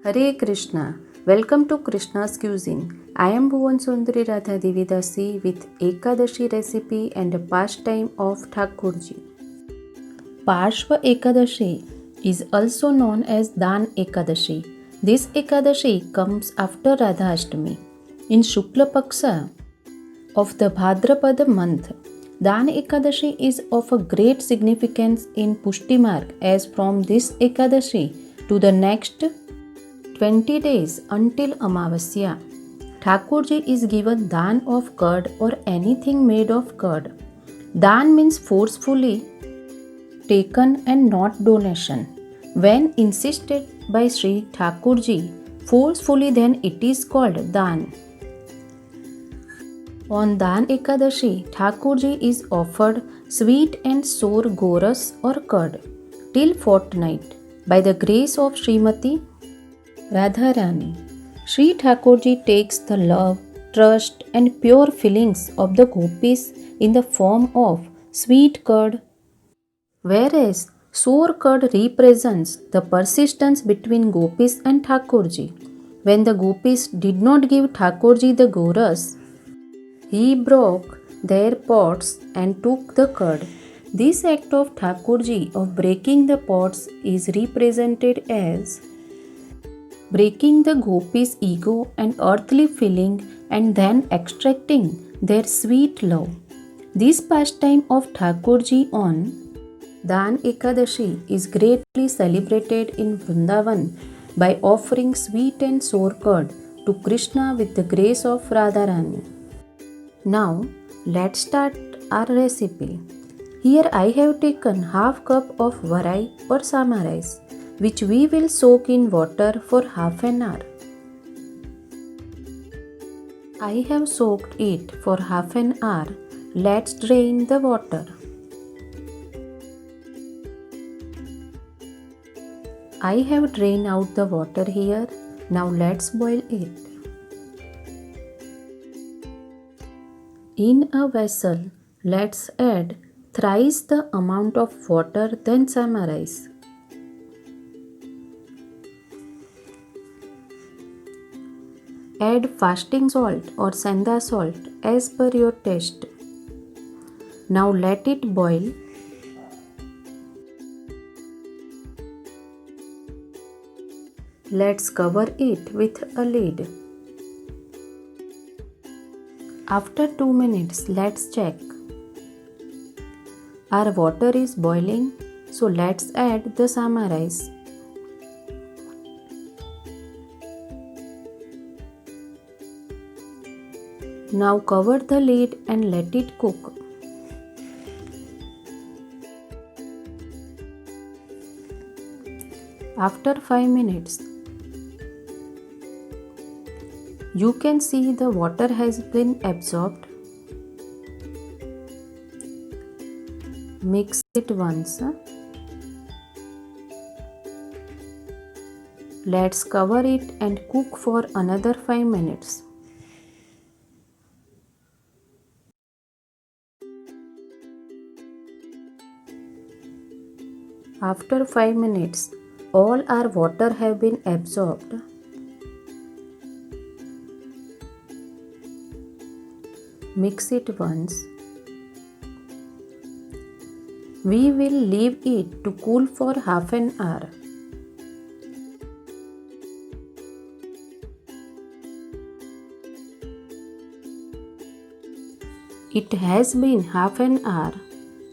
Hare Krishna. Welcome to Krishna's Cuisine. I am Bhuvan Sundari Radha Devidasi with Ekadashi recipe and a pastime of Thakurji. Parshva Ekadashi is also known as Dan Ekadashi. This Ekadashi comes after Radha Ashtami. In Shukla Paksha of the Bhadrapada month, Dan Ekadashi is of a great significance in Pushti Marg, as from this Ekadashi to the next 20 days until Amavasya, Thakurji is given Dan of curd or anything made of curd. Dan means forcefully taken and not donation. When insisted by Sri Thakurji forcefully, then it is called Dan. On Dan Ekadashi, Thakurji is offered sweet and sour goras or curd till fortnight by the grace of Srimati Radharani. Sri Thakurji takes the love, trust, and pure feelings of the gopis in the form of sweet curd, whereas sour curd represents the persistence between gopis and Thakurji. When the gopis did not give Thakurji the goras, he broke their pots and took the curd. This act of Thakurji of breaking the pots is represented as breaking the gopis' ego and earthly feeling and then extracting their sweet love. This pastime of Thakurji on Dan Ekadashi is greatly celebrated in Vrindavan by offering sweet and sour curd to Krishna with the grace of Radharani. Now, let's start our recipe. Here I have taken half cup of varai or sama rice, which we will soak in water for half an hour. I have soaked it for half an hour. Let's drain the water. I have drained out the water here. Now let's boil it. In a vessel, let's add thrice the amount of water than sama rice. Add fasting salt or senda salt as per your taste. Now let it boil. Let's cover it with a lid. After 2 minutes, let's check. Our water is boiling, so let's add the sama rice. Now cover the lid and let it cook. After 5 minutes, you can see the water has been absorbed. Mix it once. Let's cover it and cook for another 5 minutes. After 5 minutes, all our water have been absorbed. Mix it once. We will leave it to cool for half an hour. It has been half an hour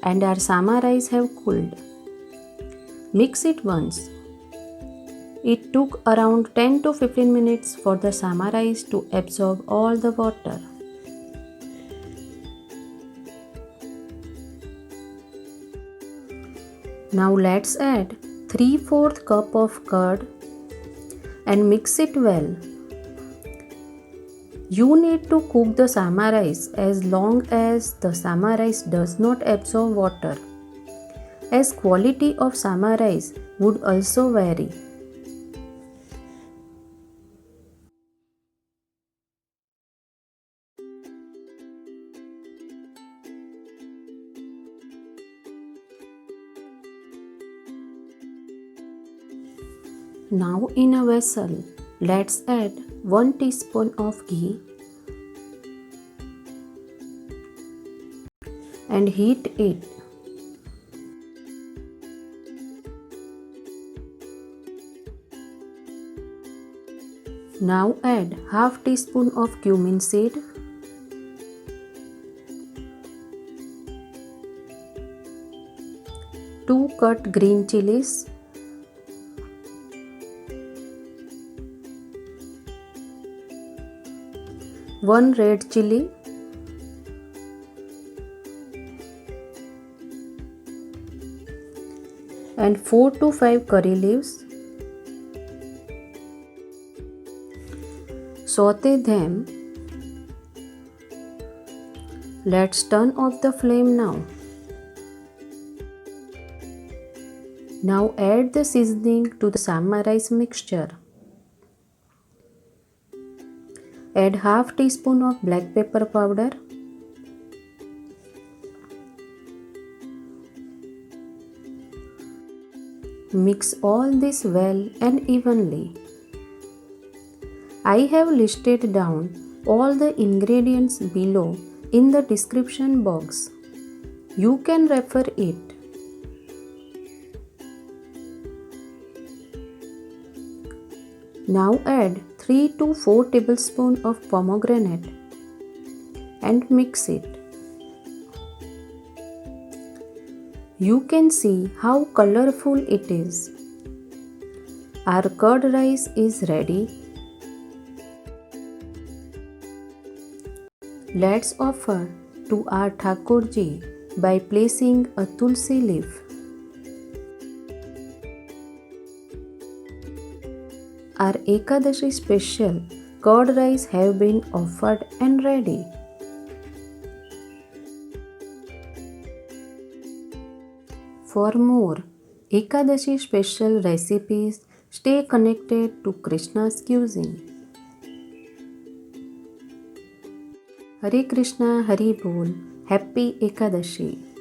and our sama rice have cooled. Mix it once. It took around 10 to 15 minutes for the sama rice to absorb all the water. Now let's add 3/4 cup of curd and mix it well. You need to cook the sama rice as long as the sama rice does not absorb water, as quality of sama rice would also vary. Now in a vessel, let's add 1 teaspoon of ghee and heat it. Now add half teaspoon of cumin seed, two cut green chilies, one red chili, and 4 to 5 curry leaves. Saute them. Let's turn off the flame now. Now add the seasoning to the samma rice mixture. Add half teaspoon of black pepper powder, mix all this well and evenly. I have listed down all the ingredients below in the description box. You can refer it. Now add 3 to 4 tablespoons of pomegranate and mix it. You can see how colorful it is. Our curd rice is ready. Let's offer to our Thakurji by placing a tulsi leaf. Our Ekadashi special curd rice have been offered and ready. For more Ekadashi special recipes, stay connected to Krishna's cuisine. Hare Krishna, Hari Bol, Happy Ekadashi.